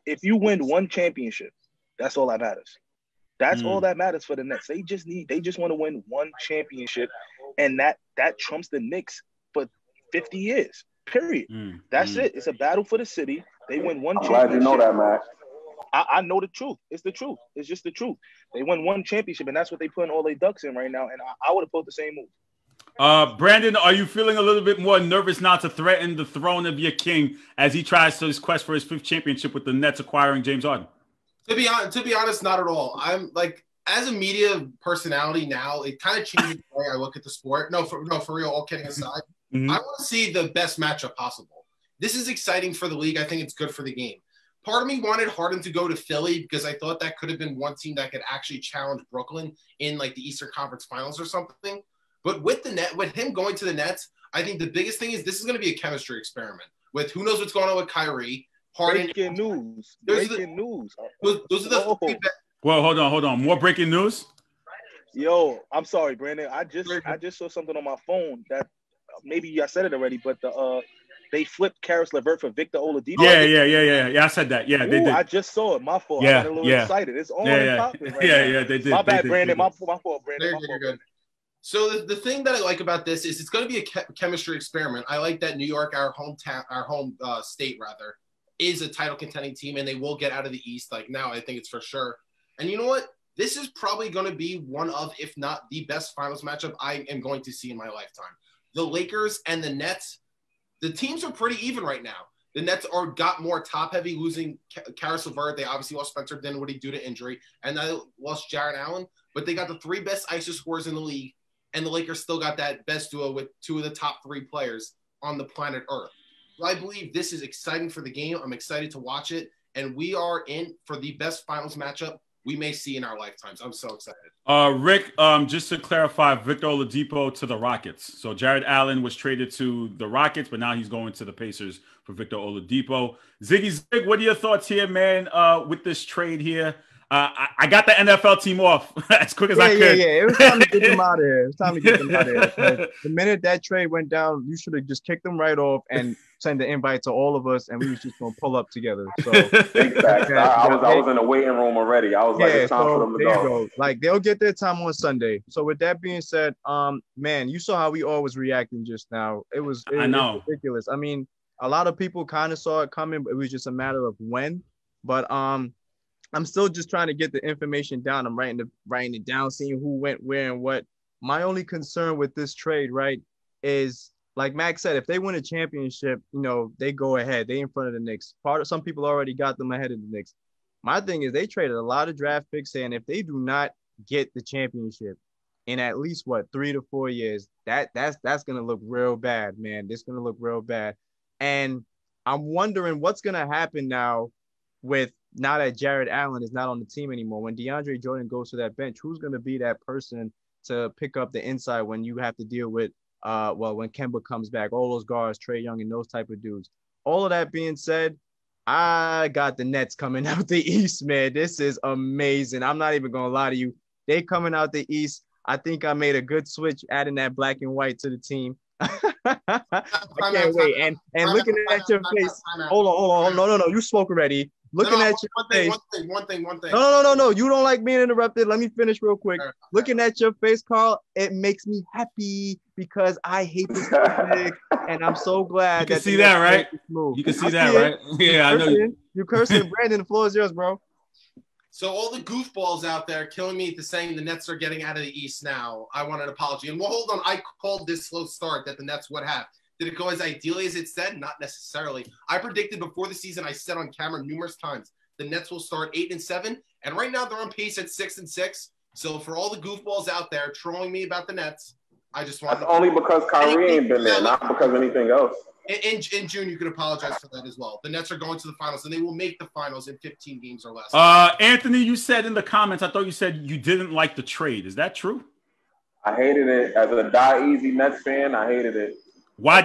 if you win one championship, that's all that matters. That's all that matters for the Nets. They just want to win one championship, and that trumps the Knicks for 50 years. Period. That's it. It's a battle for the city. They win one championship. Glad you know that, Matt. I know the truth. It's the truth. It's just the truth. They win one championship, and that's what they putting all their ducks in right now. And I would have put the same move. Brandon, are you feeling a little bit more nervous now to threaten the throne of your king as he tries to his quest for his 5th championship with the Nets acquiring James Harden? To be honest, not at all. I'm like, as a media personality now, it kind of changes the way I look at the sport. No, for real, all kidding aside. I want to see the best matchup possible. This is exciting for the league. I think it's good for the game. Part of me wanted Harden to go to Philly because I thought that could have been one team that could actually challenge Brooklyn in like the Eastern Conference Finals or something. But with him going to the Nets, I think the biggest thing is this is going to be a chemistry experiment with who knows what's going on with Kyrie. Harden. Breaking news. Breaking news. Those are the Well, hold on. More breaking news? Yo, I'm sorry, Brandon. I just saw something on my phone that maybe I said it already, but they flipped Karis LeVert for Victor Oladipo. Yeah. I said that. Yeah, they did. I just saw it. My fault. Yeah, I got a little excited. It's on and popping right now. Yeah, they did. My bad, Brandon. My fault, Brandon. You're good. So the thing that I like about this is it's going to be a chemistry experiment. I like that New York, our home state rather, is a title contending team, and they will get out of the East. Like now, I think it's for sure. And you know what? This is probably going to be one of, if not the best finals matchup I am going to see in my lifetime. The Lakers and the Nets, the teams are pretty even right now. The Nets got more top-heavy, losing Karis LeVert. They obviously lost Spencer Dinwiddie due to injury, and they lost Jarrett Allen. But they got the 3 best ISO scorers in the league, and the Lakers still got that best duo with 2 of the top 3 players on the planet Earth. I believe this is exciting for the game. I'm excited to watch it, and we are in for the best finals matchup we may see in our lifetimes. I'm so excited. Rick, just to clarify, Victor Oladipo to the Rockets. So Jared Allen was traded to the Rockets, but now he's going to the Pacers for Victor Oladipo. Zig, what are your thoughts here, man, with this trade here? I got the NFL team off as quick as I could. Yeah. It was time to get them out of here. The minute that trade went down, you should have just kicked them right off and send the invite to all of us, and we was just gonna pull up together. So exactly. I was in the waiting room already. I was like, it's time for them to go. Like they'll get their time on Sunday. So with that being said, man, you saw how we all was reacting just now. It was ridiculous. I mean, a lot of people kind of saw it coming, but it was just a matter of when. But I'm still just trying to get the information down. I'm writing it down, seeing who went where and what. My only concern with this trade, right, is like Max said, if they win a championship, they go ahead. They in front of the Knicks. Some people already got them ahead of the Knicks. My thing is they traded a lot of draft picks, and if they do not get the championship in at least 3 to 4 years, that's gonna look real bad, man. It's gonna look real bad. And I'm wondering what's gonna happen now that Jared Allen is not on the team anymore. When DeAndre Jordan goes to that bench, who's gonna be that person to pick up the inside when you have to deal with when Kemba comes back, all those guards, Trae Young and those type of dudes. All of that being said, I got the Nets coming out the East, man. This is amazing. I'm not even going to lie to you. They coming out the East. I think I made a good switch adding that black and white to the team. I can't wait. And looking at your face. Hold on. No. You spoke already. Looking at your face. One thing. No. You don't like being interrupted. Let me finish real quick. Looking at your face, Carl, it makes me happy because I hate this topic, and I'm so glad you can see that, right? You can see that, right? Yeah, I know. You cursing, Brandon. The floor is yours, bro. So all the goofballs out there killing me to saying the Nets are getting out of the East now. I want an apology. And hold on. I called this slow start that the Nets would have. Did it go as ideally as it said? Not necessarily. I predicted before the season, I said on camera numerous times, the Nets will start 8-7. And right now they're on pace at 6-6. So for all the goofballs out there trolling me about the Nets, I just want That's only because Kyrie ain't been there, not because of anything else. In June, you can apologize for that as well. The Nets are going to the finals, and they will make the finals in 15 games or less. Anthony, you said in the comments, I thought you said you didn't like the trade. Is that true? I hated it. As a die-easy Nets fan, I hated it. Why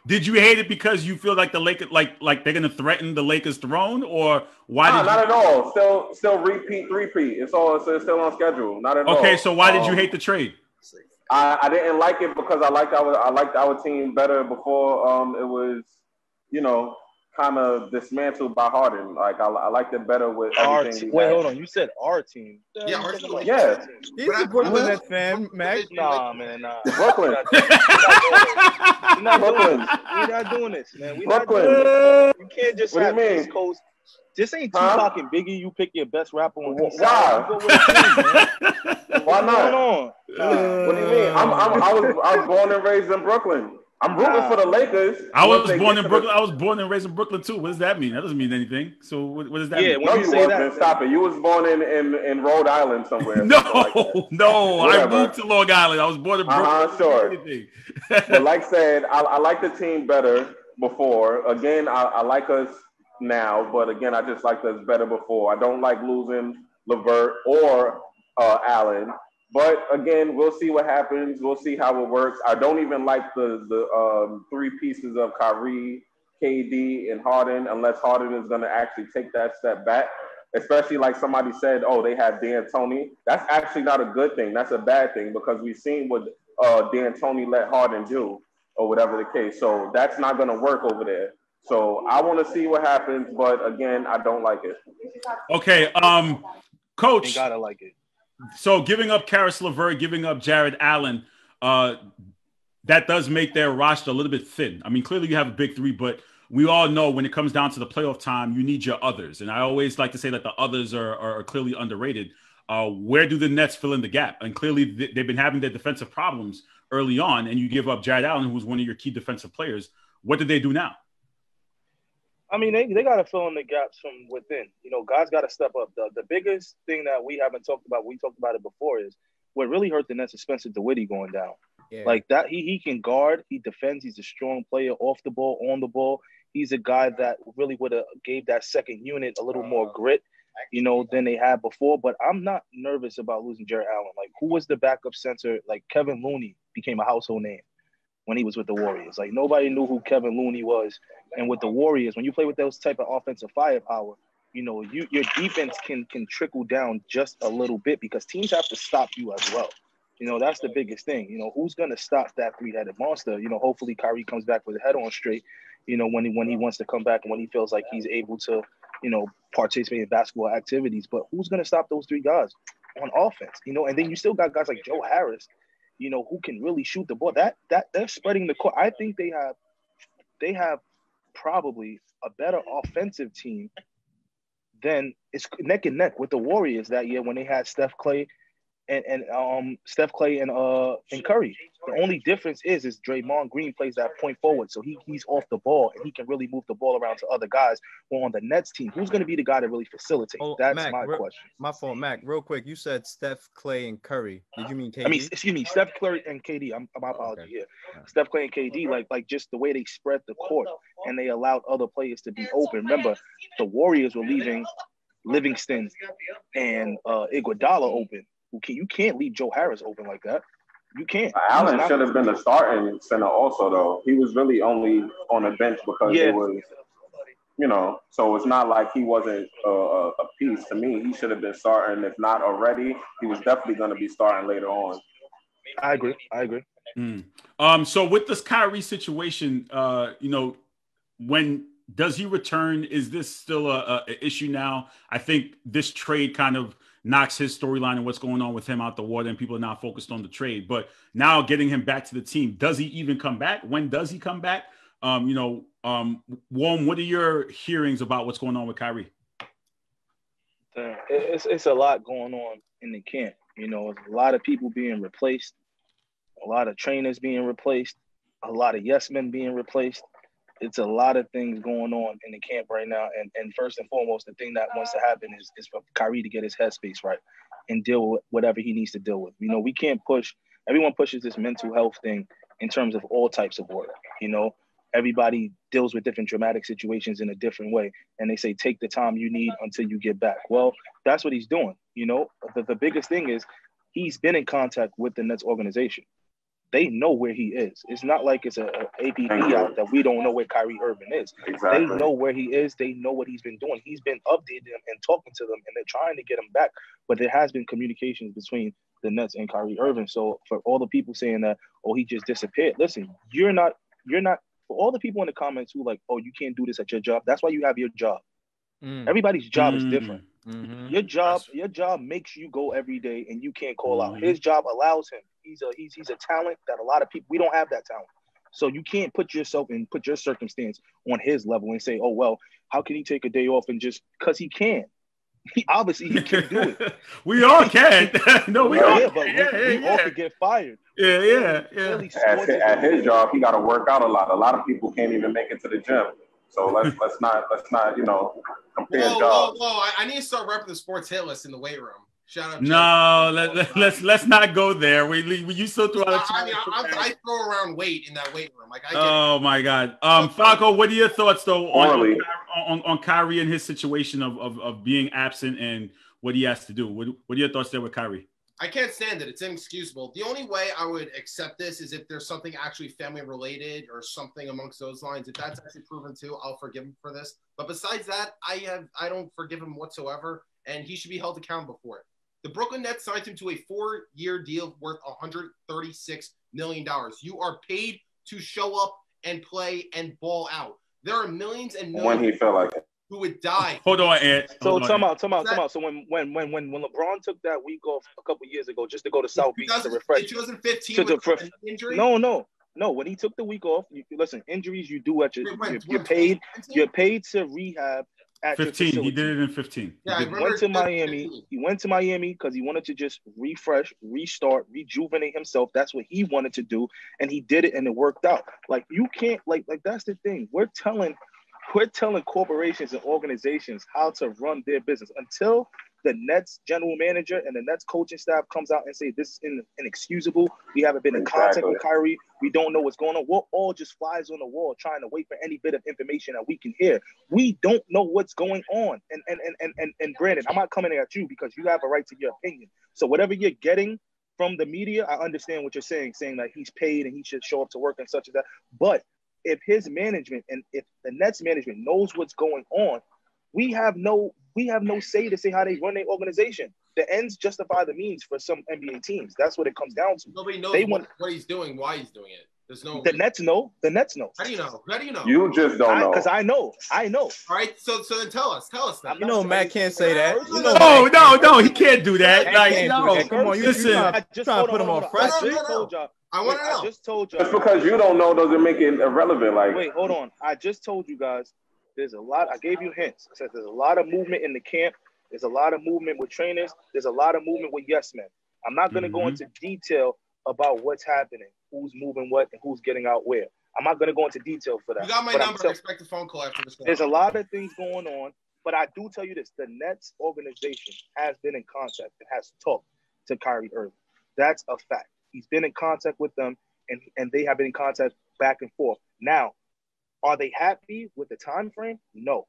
did you hate it? Because you feel like the Lakers, like they're going to threaten the Lakers' throne, or why? No, not at all. Still repeat. It's still on schedule. Not at all. Okay, so why did you hate the trade? I didn't like it because I liked our team better before. It was, kind of dismantled by Harden. Like I liked it better with our everything. Wait, hold on. You said our team. Yeah, our team. Yeah. He's a Brooklyn Nets fan, Mac. Nah, man, nah. Brooklyn. We're not doing this, man. We're not doing this. You can't just have East Coast. This ain't Tupac and Biggie. You pick your best rapper on East Side. You go with the team, man. Why not? What do you mean? I was born and raised in Brooklyn. I'm rooting for the Lakers. I was born in Brooklyn. I was born and raised in Brooklyn too. What does that mean? That doesn't mean anything. So what does that mean? No, you wasn't. Stop it. You was born in Rhode Island somewhere. No. I moved to Long Island. I was born in Brooklyn. Sure. But like I said, I like the team better before. Again, I like us now, but again, I just liked us better before. I don't like losing LeVert or Allen. But again, we'll see what happens. We'll see how it works. I don't even like the three pieces of Kyrie, KD, and Harden unless Harden is going to actually take that step back. Especially like somebody said, oh, they have D'Antoni. That's actually not a good thing. That's a bad thing because we've seen what D'Antoni let Harden do or whatever the case. So that's not going to work over there. So I want to see what happens. But again, I don't like it. Okay, Coach. You gotta like it. So giving up Karis LeVert, giving up Jared Allen, that does make their roster a little bit thin. I mean, clearly you have a big three, but we all know when it comes down to the playoff time, you need your others. And I always like to say that the others are clearly underrated. Where do the Nets fill in the gap? And clearly they've been having their defensive problems early on, and you give up Jared Allen, who was one of your key defensive players. What do they do now? I mean, they got to fill in the gaps from within. You know, guys got to step up. The biggest thing that we haven't talked about, we talked about it before, is what really hurt the Nets is Spencer DeWitty going down. Yeah. Like that, he can guard, he defends, he's a strong player off the ball, on the ball. He's a guy that really would have gave that second unit a little more grit, you know, than they had before. But I'm not nervous about losing Jared Allen. Like, who was the backup center? Like, Kevin Looney became a household name when he was with the Warriors. Like, nobody knew who Kevin Looney was. And with the Warriors, when you play with those type of offensive firepower, you know, your defense can trickle down just a little bit because teams have to stop you as well. You know, that's the biggest thing. You know, who's going to stop that three-headed monster? You know, hopefully Kyrie comes back with his head on straight, you know, when he wants to come back and when he feels like he's able to, you know, participate in basketball activities. But who's going to stop those three guys on offense? You know, and then you still got guys like Joe Harris, you know, who can really shoot the ball. That they're spreading the court. I think they have probably a better offensive team than it's neck and neck with the Warriors that year when they had Steph Clay and Curry. The only difference is Draymond Green plays that point forward, so he's off the ball and he can really move the ball around to other guys. Well, on the Nets team, who's going to be the guy to really facilitate? That's Mac, my question. My fault, Mac. Real quick, you said Steph, Clay, and Curry. Did you mean KD? I mean, excuse me, Steph, Clay, and KD. My apology. Okay. Yeah, Steph, Clay, and KD. Like just the way they spread the court and they allowed other players to be open. Remember, the Warriors were leaving Livingston and Iguodala open. You can't leave Joe Harris open like that. You can't. Allen should have been the starting center also, though. He was really only on the bench because it was, you know, so it's not like he wasn't a piece. To me, he should have been starting. If not already, he was definitely going to be starting later on. I agree. So with this Kyrie situation, you know, when does he return? Is this still a issue now? I think this trade kind of knocks his storyline and what's going on with him out the water, and people are not focused on the trade. But now getting him back to the team, does he even come back? When does he come back? You know, Warm, what are your hearings about what's going on with Kyrie? It's a lot going on in the camp. You know, a lot of people being replaced, a lot of trainers being replaced, a lot of yes men being replaced. It's a lot of things going on in the camp right now. And first and foremost, the thing that wants to happen is for Kyrie to get his headspace right and deal with whatever he needs to deal with. You know, we can't everyone pushes this mental health thing in terms of all types of work. You know, everybody deals with different dramatic situations in a different way. And they say, take the time you need until you get back. Well, that's what he's doing. You know, the biggest thing is he's been in contact with the Nets organization. They know where he is. It's not like it's a APB out that we don't know where Kyrie Irving is. Exactly. They know where he is. They know what he's been doing. He's been updating them and talking to them, and they're trying to get him back. But there has been communications between the Nets and Kyrie Irving. So for all the people saying that, oh, he just disappeared. Listen, you're not for all the people in the comments who like, oh, you can't do this at your job. That's why you have your job. Everybody's job is different. Your job makes you go every day, and you can't call out. His job allows him. He's a talent that a lot of people, we don't have that talent. So you can't put yourself and put your circumstance on his level and say, oh well, how can he take a day off and just because he can? He obviously he can do it. We all can. No, we all. Yeah, but we all could get fired. Yeah. At his job, he got to work out a lot. A lot of people can't even make it to the gym. So let's not compare jobs. Whoa! I need to start repping the sports hit list in the weight room. Shout out. No, let's not go there. You still throw out. I throw around weight in that weight room. Like my God. Falco, what are your thoughts though on Kyrie and his situation of being absent and what he has to do? What are your thoughts there with Kyrie? I can't stand it. It's inexcusable. The only way I would accept this is if there's something actually family related or something amongst those lines. If that's actually proven too, I'll forgive him for this. But besides that, I don't forgive him whatsoever, and he should be held accountable for it. The Brooklyn Nets signed him to a 4-year deal worth $136 million. You are paid to show up and play and ball out. There are millions and millions when he felt like it. Who would die. Hold on, Ed. So time out. So when LeBron took that week off a couple years ago just to go to South Beach to refresh. In 2015 with an injury? No. When he took the week off, listen, injuries you do at your you're paid to rehab at 15. Your he did it in 15. Yeah, he went to Miami. He went to Miami because he wanted to just refresh, restart, rejuvenate himself. That's what he wanted to do, and he did it, and it worked out. Like you can't like that's the thing. We're telling corporations and organizations how to run their business until the Nets general manager and the Nets coaching staff comes out and say this is inexcusable. We haven't been in contact with Kyrie. We don't know what's going on. We're all just flies on the wall trying to wait for any bit of information that we can hear. We don't know what's going on. And Brandon, I'm not coming at you because you have a right to your opinion. So whatever you're getting from the media, I understand what you're saying that he's paid and he should show up to work and such as that. But if his management and if the Nets management knows what's going on, we have no say to say how they run their organization. The ends justify the means for some NBA teams. That's what it comes down to. Nobody knows what he's doing, why he's doing it. There's no. The Nets know. How do you know? You just don't know. Because I know. All right. So then tell us then. You know, Matt can't say that. No, he can't do that. Come on, listen. I just trying to put him on fresh. I want to know. I just told you. Just because you don't know doesn't make it irrelevant. Like, wait, hold on. I just told you guys. There's a lot. I gave you hints. I said there's a lot of movement in the camp. There's a lot of movement with trainers. There's a lot of movement with yes men. I'm not going to go into detail about what's happening, who's moving what, and who's getting out where. I'm not going to go into detail for that. You got my number. Expect a phone call after this. There's a lot of things going on, but I do tell you this: the Nets organization has been in contact and has talked to Kyrie Irving. That's a fact. He's been in contact with them, and they have been in contact back and forth. Now, are they happy with the time frame? No.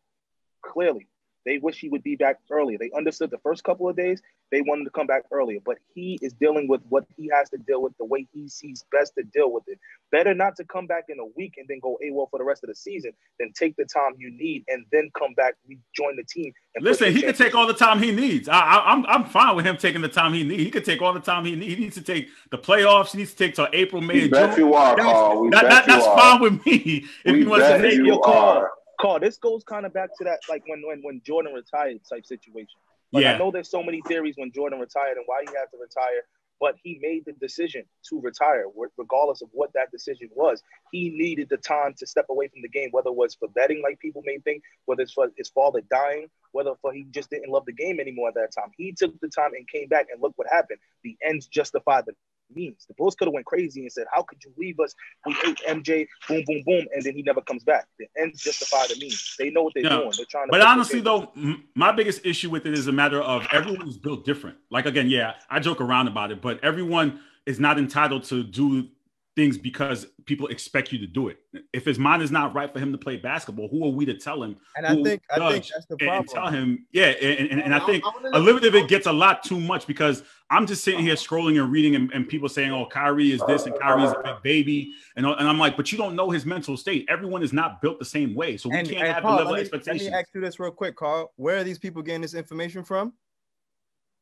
Clearly. They wish he would be back earlier. They understood the first couple of days. They wanted to come back earlier. But he is dealing with what he has to deal with the way he sees best to deal with it. Better not to come back in a week and then go AWOL for the rest of the season than take the time you need and then come back, rejoin the team. And listen, he can take all the time he needs. I'm fine with him taking the time he needs. He could take all the time he needs. He needs to take the playoffs. He needs to take till April, May, and June. You are, Carl. That's fine with me. If he wants to take your call. Carl, this goes kind of back to that, like when Jordan retired type situation. Like, I know there's so many theories when Jordan retired and why he had to retire, but he made the decision to retire, regardless of what that decision was. He needed the time to step away from the game, whether it was for betting, like people may think, whether it's for his father dying, whether for he just didn't love the game anymore at that time. He took the time and came back, and look what happened. The ends justify the means. The Bulls could have went crazy and said, how could you leave us? We hate MJ, boom, boom, boom, and then he never comes back. The ends justify the means. They know what they're doing. They're trying to. But honestly, though, my biggest issue with it is a matter of everyone is built different. Like, again, I joke around about it, but everyone is not entitled to do things because people expect you to do it. If his mind is not right for him to play basketball, who are we to tell him? And I think that's the problem. And tell him, and I think a little bit of it gets a lot too much because I'm just sitting here scrolling and reading and people saying, oh, Kyrie is this and Kyrie is a big baby. And I'm like, but you don't know his mental state. Everyone is not built the same way. So we can't have Carl, the level of expectations. Let me ask you this real quick, Carl. Where are these people getting this information from?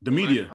The media.